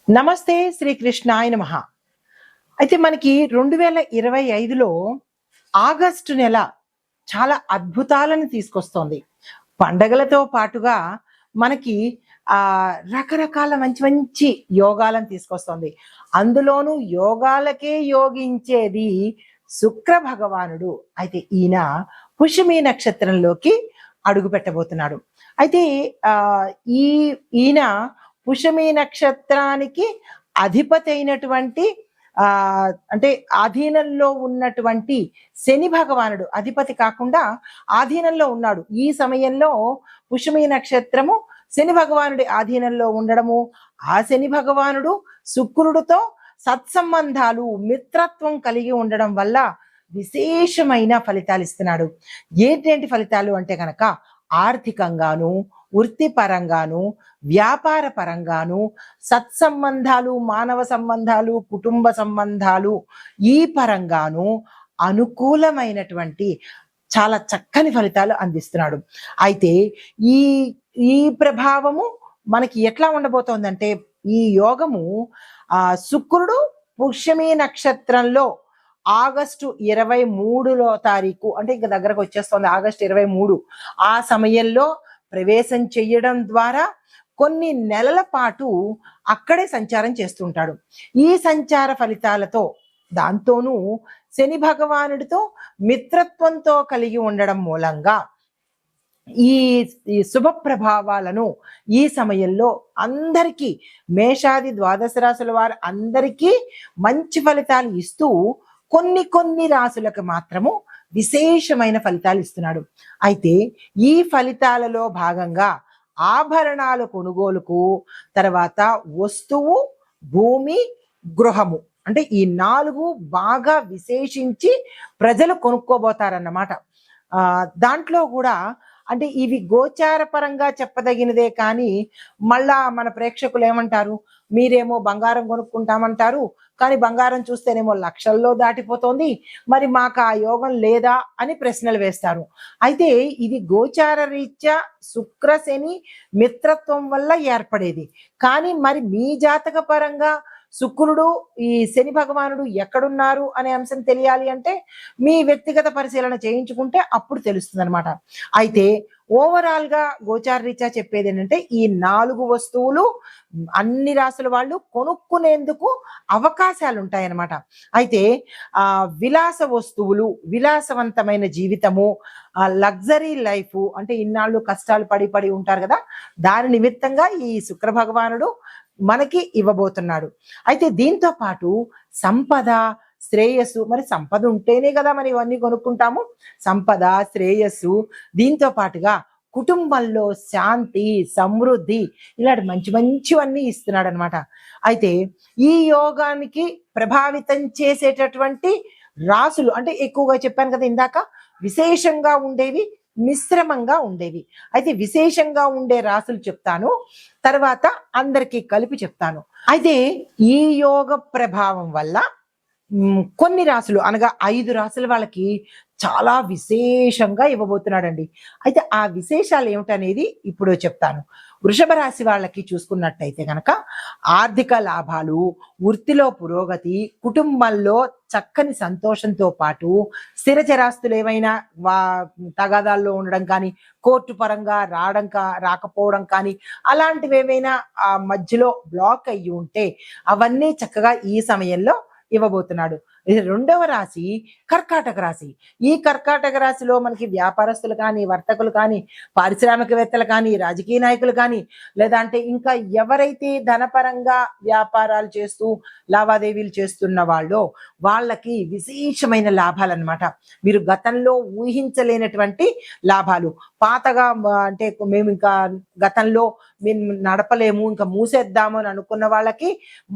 నమస్తే శ్రీకృష్ణాయ నమః. అయితే మనకి 2025లో ఆగస్టు నెల చాలా అద్భుతాలను తీసుకొస్తోంది. పండగలతో పాటుగా మనకి రకరకాల మంచి మంచి యోగాలను తీసుకొస్తోంది. అందులోనూ యోగాలకే యోగించేది శుక్ర భగవానుడు. అయితే ఈయన పుష్యమి నక్షత్రంలోకి అడుగు పెట్టబోతున్నాడు. అయితే ఆహ్, ఈ ఈయన పుష్యమి నక్షత్రానికి అధిపతి అయినటువంటి అంటే ఆధీనంలో ఉన్నటువంటి శని భగవానుడు అధిపతి కాకుండా ఆధీనంలో ఉన్నాడు. ఈ సమయంలో పుష్యమి నక్షత్రము శని భగవానుడి ఆధీనంలో ఉండడము, ఆ శని భగవానుడు శుక్రుడితో సత్సంబంధాలు మిత్రత్వం కలిగి ఉండడం వల్ల విశేషమైన ఫలితాలు ఇస్తున్నాడు. ఏంటేంటి ఫలితాలు అంటే కనుక ఆర్థికంగాను, వృత్తిపరంగాను, వ్యాపార పరంగాను, సత్సంబంధాలు, మానవ సంబంధాలు, కుటుంబ సంబంధాలు ఈ పరంగాను అనుకూలమైనటువంటి చాలా చక్కని ఫలితాలు అందిస్తున్నాడు. అయితే ఈ ఈ ప్రభావము మనకి ఎట్లా ఉండబోతోందంటే, ఈ యోగము శుక్రుడు పుష్యమి నక్షత్రంలో ఆగస్టు 23 తారీఖు అంటే ఇంక దగ్గరకు వచ్చేస్తుంది ఆగస్టు 23 ఆ సమయంలో ప్రవేశం చెయ్యడం ద్వారా కొన్ని నెలల పాటు అక్కడే సంచారం చేస్తుంటాడు. ఈ సంచార ఫలితాలతో దాంతోనూ శని భగవానుడితో మిత్రత్వంతో కలిగి ఉండడం మూలంగా ఈ ఈ శుభ ప్రభావాలను ఈ సమయంలో అందరికీ మేషాది ద్వాదశ రాశుల వారు అందరికీ మంచి ఫలితాలు ఇస్తూ కొన్ని కొన్ని రాశులకు మాత్రము విశేషమైన ఫలితాలు ఇస్తున్నాడు. అయితే ఈ ఫలితాలలో భాగంగా ఆభరణాల కొనుగోలుకు, తర్వాత వస్తువు, భూమి, గృహము అంటే ఈ 4 బాగా విశేషించి ప్రజలు కొనుక్కోబోతారన్నమాట. దాంట్లో కూడా అంటే ఇవి గోచార పరంగా చెప్పదగినదే కానీ మళ్ళా మన ప్రేక్షకులు ఏమంటారు, మీరేమో బంగారం కొనుక్కుంటామంటారు, కానీ బంగారం చూస్తేనేమో లక్షల్లో దాటిపోతోంది, మరి మాకు ఆ యోగం లేదా అని ప్రశ్నలు వేస్తారు. అయితే ఇది గోచార రీత్యా శుక్ర శని మిత్రత్వం వల్ల ఏర్పడేది. కానీ మరి మీ జాతక పరంగా శుక్రుడు ఈ శని భగవానుడు ఎక్కడున్నారు అనే అంశం తెలియాలి అంటే మీ వ్యక్తిగత పరిశీలన చేయించుకుంటే అప్పుడు తెలుస్తుంది అనమాట. అయితే ఓవరాల్ గా గోచార రీత్యా చెప్పేది ఏంటంటే ఈ 4 వస్తువులు అన్ని రాసుల వాళ్ళు కొనుక్కునేందుకు అవకాశాలు ఉంటాయన్నమాట. అయితే విలాస వస్తువులు, విలాసవంతమైన జీవితము, లగ్జరీ లైఫ్ అంటే ఇన్నాళ్ళు కష్టాలు పడి పడి ఉంటారు కదా, దాని నిమిత్తంగా ఈ శుక్ర భగవానుడు మనకి ఇవ్వబోతున్నాడు. అయితే దీంతో పాటు సంపద, శ్రేయస్సు, మరి సంపద ఉంటేనే కదా మరి ఇవన్నీ కొనుక్కుంటాము. సంపద, శ్రేయస్సు, దీంతో పాటుగా కుటుంబంలో శాంతి, సమృద్ధి ఇలాంటి మంచి మంచివన్నీ ఇస్తున్నాడు అనమాట. అయితే ఈ యోగానికి ప్రభావితం చేసేటటువంటి రాసులు అంటే ఎక్కువగా చెప్పాను కదా ఇందాక, విశేషంగా ఉండేవి, మిశ్రమంగా ఉండేవి. అయితే విశేషంగా ఉండే రాసులు చెప్తాను, తర్వాత అందరికీ కలిపి చెప్తాను. అయితే ఈ యోగ ప్రభావం వల్ల కొన్ని రాసులు అనగా 5 రాసుల వాళ్ళకి చాలా విశేషంగా ఇవ్వబోతున్నాడండి. అయితే ఆ విశేషాలు ఏమిటనేది ఇప్పుడు చెప్తాను. వృషభ రాశి వాళ్ళకి చూసుకున్నట్టయితే కనుక ఆర్థిక లాభాలు, వృత్తిలో పురోగతి, కుటుంబంలో చక్కని సంతోషంతో పాటు స్థిర చరాస్తులు ఏమైనా తగాదాల్లో ఉండడం కానీ, కోర్టు పరంగా రాకపోవడం కానీ అలాంటివి ఏమైనా మధ్యలో బ్లాక్ అయ్యి ఉంటే అవన్నీ చక్కగా ఈ సమయంలో ఇవ్వబోతున్నాడు. ఇది 2వ రాశి కర్కాటక రాశి. ఈ కర్కాటక రాశిలో మనకి వ్యాపారస్తులు కానీ, వర్తకులు కానీ, పారిశ్రామికవేత్తలు కానీ, రాజకీయ నాయకులు కానీ, లేదంటే ఇంకా ఎవరైతే ధనపరంగా వ్యాపారాలు చేస్తూ లావాదేవీలు చేస్తున్న వాళ్ళకి విశేషమైన లాభాలు అన్నమాట. మీరు గతంలో ఊహించలేనటువంటి లాభాలు. పాతగా అంటే మేము ఇంకా గతంలో మేము నడపలేము, ఇంకా మూసేద్దాము అని అనుకున్న వాళ్ళకి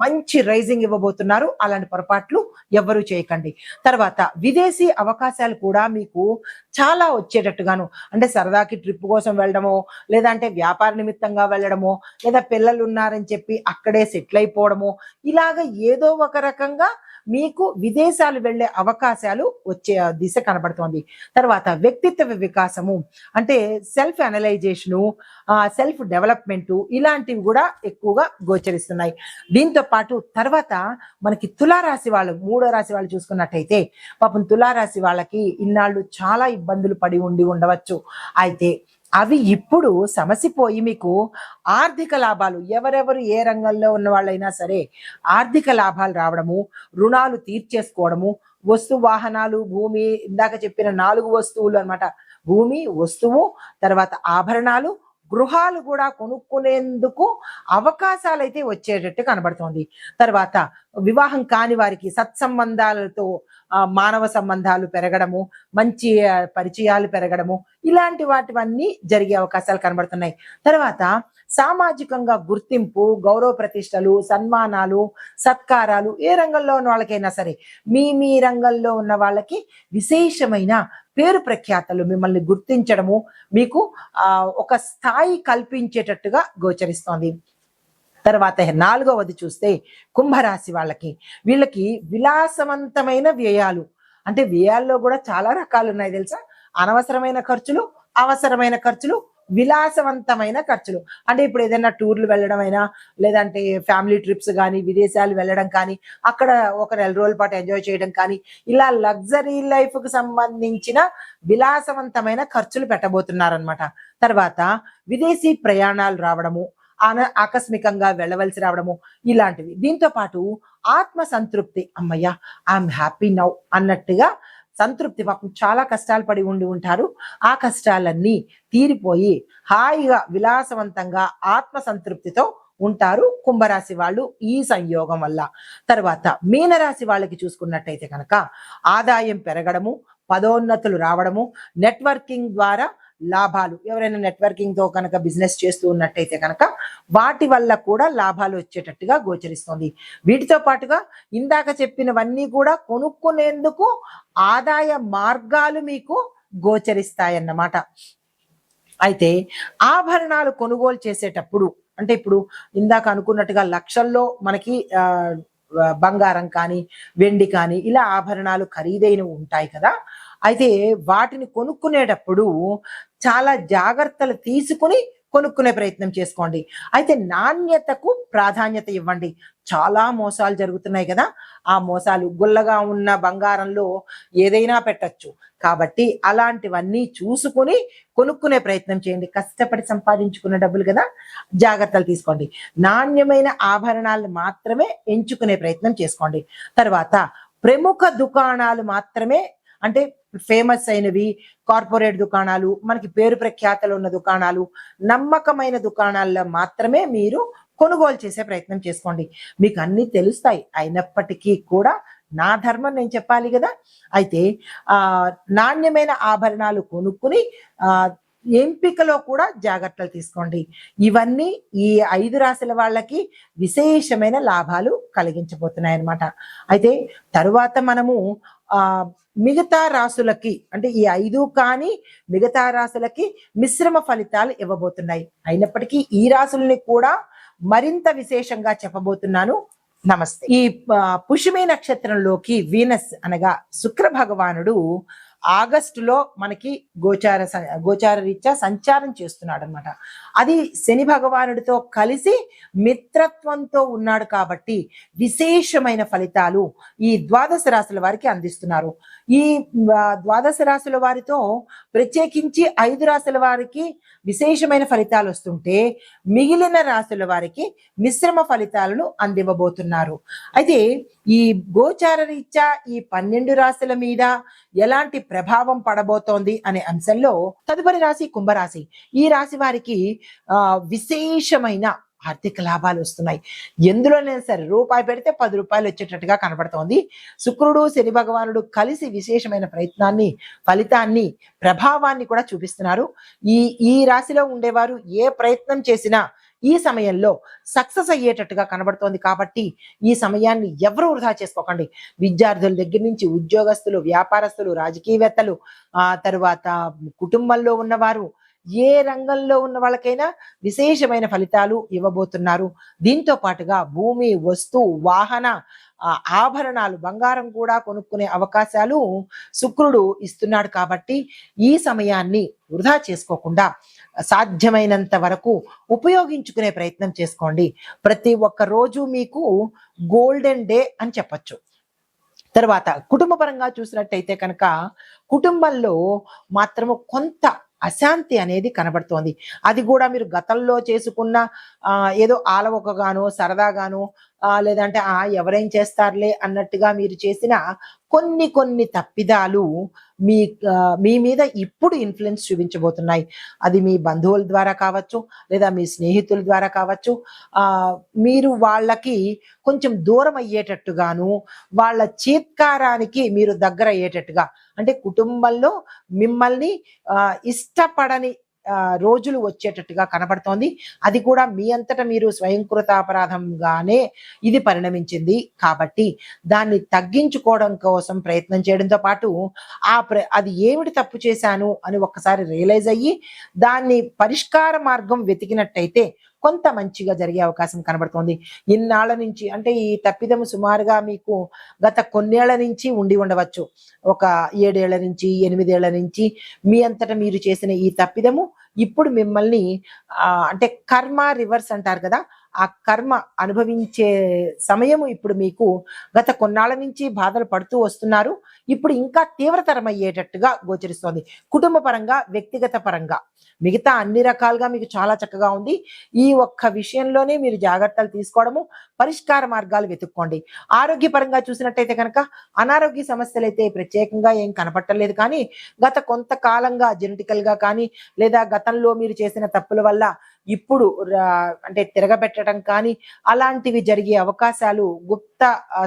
మంచి రైజింగ్ ఇవ్వబోతున్నారు. అలాంటి పొరపాట్లు ఎవరు చేయకండి. తర్వాత విదేశీ అవకాశాలు కూడా మీకు చాలా వచ్చేటట్టుగాను, అంటే సరదాకి ట్రిప్ కోసం వెళ్ళడమో, లేదంటే వ్యాపార నిమిత్తంగా వెళ్ళడమో, లేదా పిల్లలు ఉన్నారని చెప్పి అక్కడే సెటిల్ అయిపోవడమో, ఇలాగ ఏదో ఒక రకంగా మీకు విదేశాలు వెళ్ళే అవకాశాలు వచ్చే దిశ కనబడుతోంది. తర్వాత వ్యక్తిత్వ వికాసము అంటే సెల్ఫ్ అనలైజేషను, సెల్ఫ్ డెవలప్మెంటు ఇలాంటివి కూడా ఎక్కువగా గోచరిస్తున్నాయి. దీంతో పాటు తర్వాత మనకి తులారాశి వాళ్ళు, 3వ రాశి వాళ్ళు చూసుకున్నట్టయితే పాపం తులారాశి వాళ్ళకి ఇన్నాళ్ళు చాలా ఇబ్బందులు పడి ఉండవచ్చు. అయితే అవి ఇప్పుడు సమసిపోయి మీకు ఆర్థిక లాభాలు, ఎవరెవరు ఏ రంగంలో ఉన్న వాళ్ళైనా సరే ఆర్థిక లాభాలు రావడము, రుణాలు తీర్చేసుకోవడము, వస్తు వాహనాలు, భూమి, ఇందాక చెప్పిన 4 వస్తువులు అన్నమాట. భూమి, వస్తువు, తర్వాత ఆభరణాలు, గృహాలు కూడా కొనుక్కునేందుకు అవకాశాలు అయితే వచ్చేటట్టు కనబడుతోంది. తర్వాత వివాహం కాని వారికి సత్సంబంధాలతో మానవ సంబంధాలు పెరగడము, మంచి పరిచయాలు పెరగడము, ఇలాంటి వాటివన్నీ జరిగే అవకాశాలు కనబడుతున్నాయి. తర్వాత సామాజికంగా గుర్తింపు, గౌరవ ప్రతిష్టలు, సన్మానాలు, సత్కారాలు ఏ రంగంలో ఉన్న వాళ్ళకైనా సరే మీ రంగంలో ఉన్న వాళ్ళకి విశేషమైన పేరు ప్రఖ్యాతలు, మిమ్మల్ని గుర్తించడము, మీకు ఒక స్థాయి కల్పించేటట్టుగా గోచరిస్తోంది. తర్వాత 4వది చూస్తే కుంభరాశి వీళ్ళకి విలాసవంతమైన వ్యయాలు, అంటే వ్యయాల్లో కూడా చాలా రకాలు ఉన్నాయి తెలుసా. అనవసరమైన ఖర్చులు, అవసరమైన ఖర్చులు, విలాసవంతమైన ఖర్చులు. అంటే ఇప్పుడు ఏదైనా టూర్లు వెళ్ళడం అయినా, లేదంటే ఫ్యామిలీ ట్రిప్స్ కానీ, విదేశాలు వెళ్ళడం కానీ, అక్కడ ఒక 4 రోజుల పాటు ఎంజాయ్ చేయడం కానీ, ఇలా లగ్జరీ లైఫ్ కు సంబంధించిన విలాసవంతమైన ఖర్చులు పెట్టబోతున్నారనమాట. తర్వాత విదేశీ ప్రయాణాలు రావడము, ఆకస్మికంగా వెళ్ళవలసి రావడము, ఇలాంటివి. దీంతో పాటు ఆత్మ సంతృప్తి, అమ్మయ్య ఐఎమ్ హ్యాపీ నౌ అన్నట్టుగా సంతృప్తి. పాపం చాలా కష్టాలు పడి ఉంటారు. ఆ కష్టాలన్నీ తీరిపోయి హాయిగా విలాసవంతంగా ఆత్మ సంతృప్తితో ఉంటారు కుంభరాశి వాళ్ళు ఈ సంయోగం వల్ల. తర్వాత మీనరాశి వాళ్ళకి చూసుకున్నట్టయితే కనుక ఆదాయం పెరగడము, పదోన్నతులు రావడము, నెట్వర్కింగ్ ద్వారా లాభాలు, ఎవరైనా నెట్వర్కింగ్ తో కనుక బిజినెస్ చేస్తూ ఉన్నట్టయితే కనుక వాటి వల్ల కూడా లాభాలు వచ్చేటట్టుగా గోచరిస్తుంది. వీటితో పాటుగా ఇందాక చెప్పినవన్నీ కూడా కొనుక్కునేందుకు ఆదాయ మార్గాలు మీకు గోచరిస్తాయన్నమాట. అయితే ఆభరణాలు కొనుగోలు చేసేటప్పుడు, అంటే ఇప్పుడు ఇందాక అనుకున్నట్టుగా లక్షల్లో మనకి బంగారం కానీ, వెండి కానీ, ఇలా ఆభరణాలు ఖరీదైనవి ఉంటాయి కదా. అయితే వాటిని కొనుక్కునేటప్పుడు చాలా జాగ్రత్తలు తీసుకుని కొనుక్కునే ప్రయత్నం చేసుకోండి. అయితే నాణ్యతకు ప్రాధాన్యత ఇవ్వండి. చాలా మోసాలు జరుగుతున్నాయి కదా. ఆ మోసాలు, గుల్లగా ఉన్న బంగారంలో ఏదైనా పెట్టచ్చు. కాబట్టి అలాంటివన్నీ చూసుకుని కొనుక్కునే ప్రయత్నం చేయండి. కష్టపడి సంపాదించుకున్న డబ్బులు కదా, జాగ్రత్తలు తీసుకోండి. నాణ్యమైన ఆభరణాలు మాత్రమే ఎంచుకునే ప్రయత్నం చేసుకోండి. తర్వాత ప్రముఖ దుకాణాలు మాత్రమే, అంటే ఫేమస్ అయినవి, కార్పొరేట్ దుకాణాలు, మనకి పేరు ప్రఖ్యాతలు ఉన్న దుకాణాలు, నమ్మకమైన దుకాణాల్లో మాత్రమే మీరు కొనుగోలు చేసే ప్రయత్నం చేసుకోండి. మీకు అన్ని తెలుస్తాయి, అయినప్పటికీ కూడా నా ధర్మం నేను చెప్పాలి కదా. అయితే నాణ్యమైన ఆభరణాలు కొనుక్కుని ఎంపికలో కూడా జాగ్రత్తలు తీసుకోండి. ఇవన్నీ ఈ 5 రాశుల వాళ్ళకి విశేషమైన లాభాలు కలిగించబోతున్నాయి అన్నమాట. అయితే తరువాత మనము మిగతా రాశులకి, అంటే ఈ 5 కానీ మిగతా రాశులకి మిశ్రమ ఫలితాలు ఇవ్వబోతున్నాయి. అయినప్పటికీ ఈ రాశుల్ని కూడా మరింత విశేషంగా చెప్పబోతున్నాను. నమస్తే. ఈ పుష్యమి నక్షత్రంలోకి వీనస్ అనగా శుక్ర భగవానుడు ఆగస్టులో మనకి గోచార రీత్యా సంచారం చేస్తున్నాడు అనమాట. అది శని భగవానుడితో కలిసి మిత్రత్వంతో ఉన్నాడు కాబట్టి విశేషమైన ఫలితాలు ఈ 12 రాశుల వారికి అందిస్తున్నారు. ఈ 12 రాశుల వారితో ప్రత్యేకించి 5 రాశుల వారికి విశేషమైన ఫలితాలు వస్తుంటే మిగిలిన రాశుల వారికి మిశ్రమ ఫలితాలను అందివ్వబోతున్నారు. అయితే ఈ గోచార రీత్యా ఈ 12 రాశుల మీద ఎలాంటి ప్రభావం పడబోతోంది అనే అంశంలో తదుపరి రాశి కుంభరాశి. ఈ రాశి వారికి విశేషమైన ఆర్థిక లాభాలు వస్తున్నాయి. ఎందులోనైనా సరే రూపాయి పెడితే 10 రూపాయలు వచ్చేటట్టుగా కనబడుతోంది. శుక్రుడు శని భగవానుడు కలిసి విశేషమైన ఫలితాన్ని, ప్రభావాన్ని కూడా చూపిస్తున్నారు. ఈ రాశిలో ఉండేవారు ఏ ప్రయత్నం చేసినా ఈ సమయంలో సక్సెస్ అయ్యేటట్టుగా కనబడుతోంది. కాబట్టి ఈ సమయాన్ని ఎవరు వృధా చేసుకోకండి. విద్యార్థుల దగ్గర నుంచి ఉద్యోగస్తులు, వ్యాపారస్తులు, రాజకీయవేత్తలు, తరువాత కుటుంబంలో ఉన్నవారు ఏ రంగంలో ఉన్న వాళ్ళకైనా విశేషమైన ఫలితాలు ఇవ్వబోతున్నారు. దీంతో పాటుగా భూమి, వస్తు, వాహన, ఆభరణాలు, బంగారం కూడా కొనుక్కునే అవకాశాలు శుక్రుడు ఇస్తున్నాడు. కాబట్టి ఈ సమయాన్ని వృధా చేసుకోకుండా సాధ్యమైనంత వరకు ఉపయోగించుకునే ప్రయత్నం చేసుకోండి. ప్రతి ఒక్క రోజు మీకు గోల్డెన్ డే అని చెప్పచ్చు. తర్వాత కుటుంబ పరంగా చూసినట్టయితే కనుక కుటుంబంలో మాత్రము కొంత అశాంతి అనేది కనబడుతోంది. అది కూడా మీరు గతంలో చేసుకున్న ఏదో ఆలవొకగానో సరదాగానో లేదంటే ఎవరేం చేస్తారులే అన్నట్టుగా మీరు చేసిన కొన్ని కొన్ని తప్పిదాలు మీ మీ మీద ఇప్పుడు ఇన్ఫ్లుయెన్స్ చూపించబోతున్నాయి. అది మీ బంధువుల ద్వారా కావచ్చు, లేదా మీ స్నేహితుల ద్వారా కావచ్చు. మీరు వాళ్ళకి కొంచెం దూరం అయ్యేటట్టుగాను, వాళ్ళ చీత్కారానికి మీరు దగ్గర అయ్యేటట్టుగా, అంటే కుటుంబంలో మిమ్మల్ని ఇష్టపడని రోజులు వచ్చేటట్టుగా కనబడుతోంది. అది కూడా మీ అంతటా మీరు స్వయంకృతాపరాధంగానే ఇది పరిణమించింది. కాబట్టి దాన్ని తగ్గించుకోవడం కోసం ప్రయత్నం చేయడంతో పాటు అది ఏమిటి తప్పు చేశాను అని ఒక్కసారి రియలైజ్ అయ్యి దాన్ని పరిష్కార మార్గం వెతికినట్టయితే కొంత మంచిగా జరిగే అవకాశం కనబడుతోంది. ఇన్నాళ్ల నుంచి, అంటే ఈ తప్పిదము సుమారుగా మీకు గత కొన్నేళ్ల నుంచి ఉండి ఉండవచ్చు. ఒక 7 ఏళ్ల నుంచి, 8 ఏళ్ల నుంచి మీ అంతటా మీరు చేసిన ఈ తప్పిదము ఇప్పుడు మిమ్మల్ని అంటే కర్మ రివర్స్ అంటారు కదా, ఆ కర్మ అనుభవించే సమయము ఇప్పుడు మీకు గత కొన్నాళ్ళ నుంచి బాధలు పడుతూ వస్తున్నారు. ఇప్పుడు ఇంకా తీవ్రతరం అయ్యేటట్టుగా గోచరిస్తోంది. కుటుంబ పరంగా, వ్యక్తిగత పరంగా, మిగతా అన్ని రకాలుగా మీకు చాలా చక్కగా ఉంది. ఈ ఒక్క విషయంలోనే మీరు జాగ్రత్తలు తీసుకోవడము, పరిష్కార మార్గాలు వెతుక్కోండి. ఆరోగ్యపరంగా చూసినట్టయితే కనుక అనారోగ్య సమస్యలు అయితే ప్రత్యేకంగా ఏం కనపట్టలేదు. కానీ గత కొంతకాలంగా జెనెటికల్ గా కానీ, లేదా గతంలో మీరు చేసిన తప్పుల వల్ల ఇప్పుడు అంటే తిరగబెట్టడం కానీ అలాంటివి జరిగే అవకాశాలు, గుప్త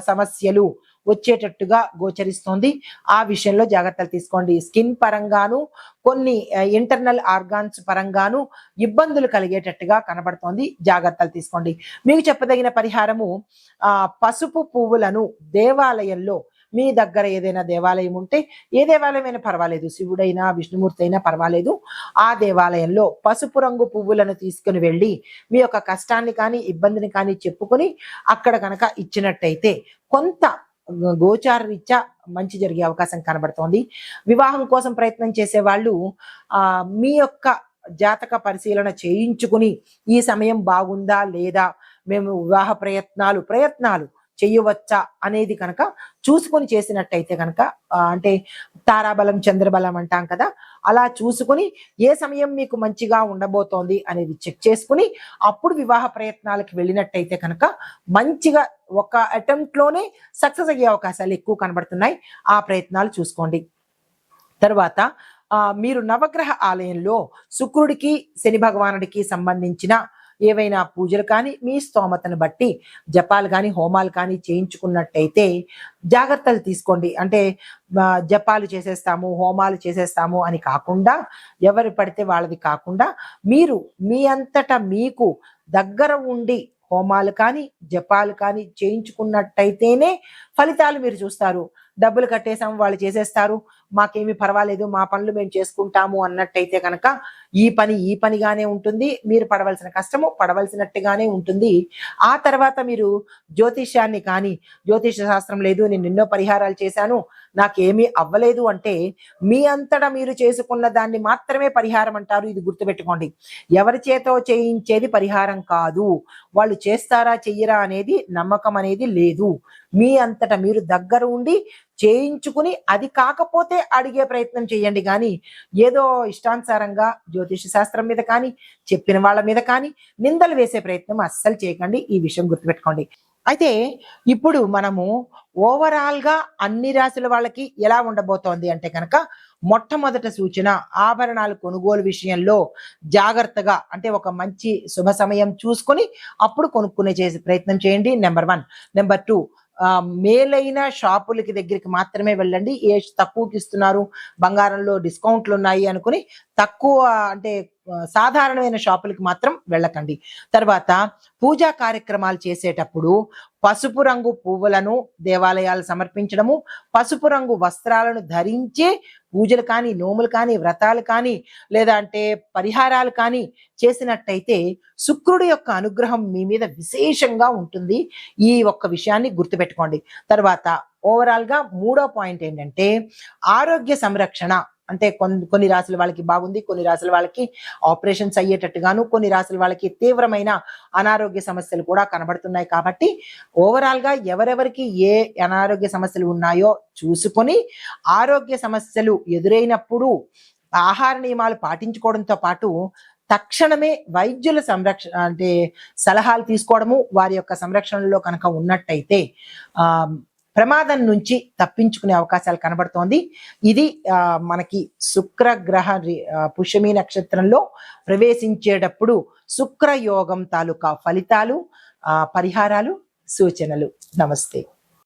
సమస్యలు వచ్చేటట్టుగా గోచరిస్తోంది. ఆ విషయంలో జాగ్రత్తలు తీసుకోండి. స్కిన్ పరంగాను, కొన్ని ఇంటర్నల్ ఆర్గాన్స్ పరంగాను ఇబ్బందులు కలిగేటట్టుగా కనబడుతోంది. జాగ్రత్తలు తీసుకోండి. మీకు చెప్పదగిన పరిహారము, పసుపు పువ్వులను దేవాలయంలో, మీ దగ్గర ఏదైనా దేవాలయం ఉంటే, ఏ దేవాలయమైనా పర్వాలేదు, శివుడైనా విష్ణుమూర్తి అయినా పర్వాలేదు, ఆ దేవాలయంలో పసుపు రంగు పువ్వులను తీసుకుని వెళ్ళి మీ యొక్క కష్టాన్ని కానీ ఇబ్బందిని కానీ చెప్పుకొని అక్కడ కనుక ఇచ్చినట్టయితే కొంత గోచార రీత్యా మంచి జరిగే అవకాశం కనబడుతోంది. వివాహం కోసం ప్రయత్నం చేసే వాళ్ళు మీ యొక్క జాతక పరిశీలన చేయించుకుని ఈ సమయం బాగుందా లేదా, మేము వివాహ ప్రయత్నాలు చెయ్యవచ్చా అనేది కనుక చూసుకొని చేసినట్టయితే కనుక, అంటే తారాబలం చంద్రబలం అంటాం కదా, అలా చూసుకుని ఏ సమయం మీకు మంచిగా ఉండబోతోంది అనేది చెక్ చేసుకుని అప్పుడు వివాహ ప్రయత్నాలకు వెళ్ళినట్టయితే కనుక మంచిగా ఒక అటెంప్ట్ లోనే సక్సెస్ అయ్యే అవకాశాలు ఎక్కువ కనబడుతున్నాయి. ఆ ప్రయత్నాలు చూసుకోండి. తర్వాత మీరు నవగ్రహ ఆలయంలో శుక్రుడికి, శని భగవానుడికి సంబంధించిన ఏవైనా పూజలు కానీ మీ స్తోమతను బట్టి జపాలు కానీ హోమాలు కానీ చేయించుకున్నట్టయితే జాగ్రత్తలు తీసుకోండి. అంటే జపాలు చేసేస్తాము, హోమాలు చేసేస్తాము అని కాకుండా, ఎవరు పడితే వాళ్ళది కాకుండా, మీరు మీ అంతటా మీకు దగ్గర ఉండి హోమాలు కానీ జపాలు కానీ చేయించుకున్నట్టయితేనే ఫలితాలు మీరు చూస్తారు. డబ్బులు కట్టేసాము, వాళ్ళు చేసేస్తారు, మాకేమీ పర్వాలేదు, మా పనులు మేము చేసుకుంటాము అన్నట్టయితే కనుక ఈ పనిగానే ఉంటుంది. మీరు పడవలసిన కష్టము పడవలసినట్టుగానే ఉంటుంది. ఆ తర్వాత మీరు జ్యోతిష్యాన్ని కానీ, జ్యోతిష శాస్త్రం లేదు, నేను ఎన్నో పరిహారాలు చేశాను, నాకేమీ అవ్వలేదు అంటే మీ అంతటా మీరు చేసుకున్న దాన్ని మాత్రమే పరిహారం అంటారు. ఇది గుర్తుపెట్టుకోండి. ఎవరి చేతో చేయించేది పరిహారం కాదు. వాళ్ళు చేస్తారా చెయ్యరా అనేది నమ్మకం అనేది లేదు. మీ అంతటా మీరు దగ్గర ఉండి చేయించుకుని అది కాకపోతే అడిగే ప్రయత్నం చేయండి. కానీ ఏదో ఇష్టానుసారంగా జ్యోతిష శాస్త్రం మీద కానీ, చెప్పిన వాళ్ళ మీద కానీ నిందలు వేసే ప్రయత్నం అస్సలు చేయకండి. ఈ విషయం గుర్తుపెట్టుకోండి. అయితే ఇప్పుడు మనము ఓవరాల్ గా అన్ని రాశుల వాళ్ళకి ఎలా ఉండబోతోంది అంటే కనుక, మొట్టమొదట సూచన, ఆభరణాలు కొనుగోలు విషయంలో జాగ్రత్తగా, అంటే ఒక మంచి శుభ సమయం చూసుకొని అప్పుడు కొనుక్కునే చేసే ప్రయత్నం చేయండి. నెంబర్ 1. నెంబర్ 2, మేలైన షాపులకి దగ్గరికి మాత్రమే వెళ్ళండి. తక్కువకి ఇస్తున్నారు, బంగారంలో డిస్కౌంట్లు ఉన్నాయి అనుకుని తక్కువ, అంటే సాధారణమైన షాపులకు మాత్రం వెళ్ళకండి. తర్వాత పూజా కార్యక్రమాలు చేసేటప్పుడు పసుపు రంగు పువ్వులను దేవాలయాలు సమర్పించడము, పసుపు రంగు వస్త్రాలను ధరించే పూజలు కానీ, నోములు కానీ, వ్రతాలు కానీ, లేదా అంటే పరిహారాలు కానీ చేసినట్టయితే శుక్రుడి యొక్క అనుగ్రహం మీ మీద విశేషంగా ఉంటుంది. ఈ ఒక్క విషయాన్ని గుర్తుపెట్టుకోండి. తర్వాత ఓవరాల్ గా మూడో పాయింట్ ఏంటంటే ఆరోగ్య సంరక్షణ. అంటే కొన్ని రాసుల వాళ్ళకి బాగుంది, కొన్ని రాసుల వాళ్ళకి ఆపరేషన్స్ అయ్యేటట్టుగాను, కొన్ని రాసుల వాళ్ళకి తీవ్రమైన అనారోగ్య సమస్యలు కూడా కనబడుతున్నాయి. కాబట్టి ఓవరాల్ గా ఎవరెవరికి ఏ అనారోగ్య సమస్యలు ఉన్నాయో చూసుకొని ఆరోగ్య సమస్యలు ఎదురైనప్పుడు ఆహార నియమాలు పాటించుకోవడంతో పాటు తక్షణమే వైద్యుల సంరక్షణ అంటే సలహాలు తీసుకోవడము, వారి యొక్క సంరక్షణలో కనుక ఉన్నట్టయితే ప్రమాదం నుంచి తప్పించుకునే అవకాశాలు కనబడుతోంది. ఇది మనకి శుక్రగ్రహ పుష్యమి నక్షత్రంలో ప్రవేశించేటప్పుడు శుక్రయోగం తాలూకా ఫలితాలు, పరిహారాలు, సూచనలు. నమస్తే.